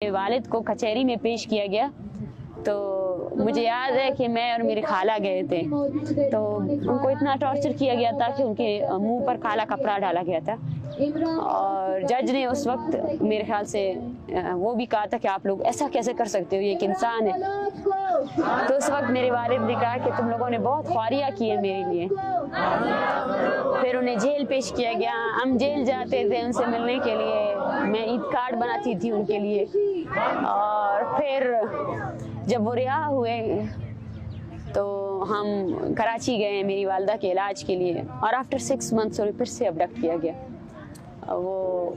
मेरे वालिद को कचहरी में पेश किया गया। तो मुझे याद है कि मैं और मेरी खाला गए थे, तो उनको इतना टॉर्चर किया गया था कि उनके मुंह पर काला कपड़ा डाला गया था, और जज ने उस वक्त मेरे ख्याल से वो भी कहा था कि आप लोग ऐसा कैसे कर सकते हो, ये एक इंसान है। तो उस वक्त मेरे वालिद ने कहा कि तुम लोगों ने बहुत ख्वारियाँ की है मेरे लिए। फिर उन्हें जेल पेश किया गया। हम जेल जाते थे उनसे मिलने के लिए, मैं ईद कार्ड बनाती थी उनके लिए। और फिर जब वो रिहा हुए तो हम कराची गए मेरी वालदा के इलाज के लिए, और आफ्टर 6 मंथ्स उन्हें फिर से अबडक्ट किया गया। वो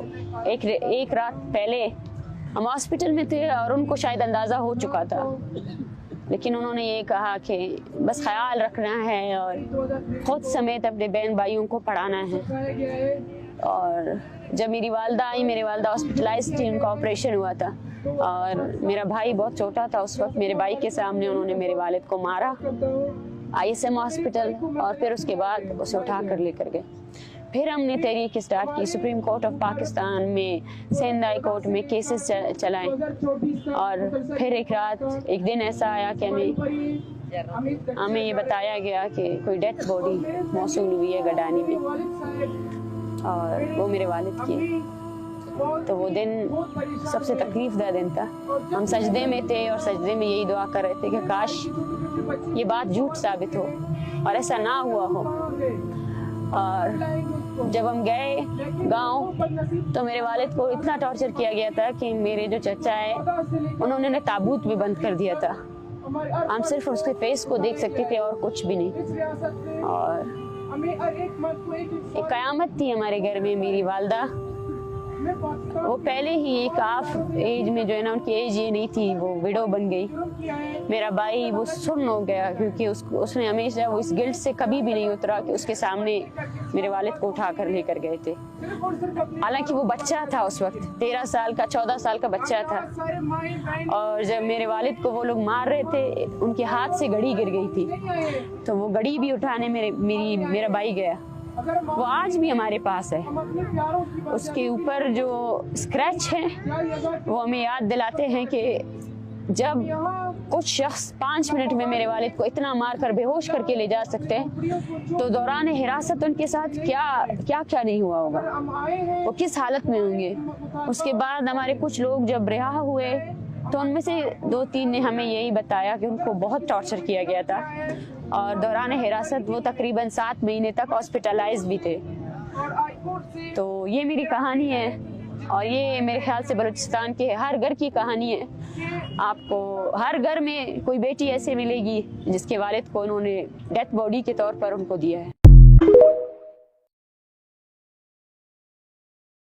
एक रात पहले हम हॉस्पिटल में थे और उनको शायद अंदाज़ा हो चुका था, लेकिन उन्होंने ये कहा कि बस ख्याल रखना है और ख़ुद समेत अपने बहन भाइयों को पढ़ाना है। और जब मेरी वालदा आई, मेरी वालदा हॉस्पिटलाइज थी, उनका ऑपरेशन हुआ था, और मेरा भाई बहुत छोटा था उस वक्त। मेरे भाई के सामने उन्होंने मेरे वालिद को मारा ISM हॉस्पिटल, और फिर उसके बाद उसे उठा कर लेकर गए। फिर हमने तहरीक स्टार्ट की, सुप्रीम कोर्ट ऑफ पाकिस्तान में, सिंध हाई कोर्ट में केसेस चलाएं। और फिर एक दिन ऐसा आया कि हमें ये बताया गया कि कोई डेथ बॉडी मौसूल हुई है गडानी में, और वो मेरे वालिद की। तो वो दिन सबसे तकलीफ दह दिन था। हम सजदे में थे और सजदे में यही दुआ कर रहे थे कि काश ये बात झूठ साबित हो और ऐसा ना हुआ हो। और जब हम गए गांव तो मेरे वालिद को इतना टॉर्चर किया गया था कि मेरे जो चचा है उन्होंने ताबूत भी बंद कर दिया था। हम सिर्फ उसके फेस को देख सकते थे और कुछ भी नहीं। और एक कयामत थी हमारे घर में। मेरी वालदा वो पहले ही एक हाफ एज में जो है ना, उनकी एज ये नहीं थी, वो विडो बन गई। मेरा भाई वो सुन्न हो गया क्योंकि उसने हमेशा वो इस गिल्ट से कभी भी नहीं उतरा कि उसके सामने मेरे वालिद को उठा कर लेकर गए थे। हालांकि वो बच्चा था उस वक्त, 13 साल का 14 साल का बच्चा था। और जब मेरे वालिद को वो लोग मार रहे थे, उनके हाथ से घड़ी गिर गई थी, तो वो घड़ी भी उठाने मेरा भाई गया। वो आज भी हमारे पास है। उसके ऊपर जो स्क्रैच है वो हमें याद दिलाते हैं कि जब कुछ शख्स 5 मिनट में मेरे वालिद को इतना मार कर बेहोश करके ले जा सकते हैं, तो दौरान हिरासत उनके साथ क्या नहीं हुआ होगा, वो किस हालत में होंगे। उसके बाद हमारे कुछ लोग जब रिहा हुए तो उनमें से 2-3 ने हमें यही बताया कि उनको बहुत टॉर्चर किया गया था, और दौरान हिरासत वो तकरीबन 7 महीने तक हॉस्पिटलाइज भी थे। तो ये मेरी कहानी है, और ये मेरे ख्याल से बलूचिस्तान के हर घर की कहानी है। आपको हर घर में कोई बेटी ऐसे मिलेगी जिसके वालिद को उन्होंने डेथ बॉडी के तौर पर उनको दिया है।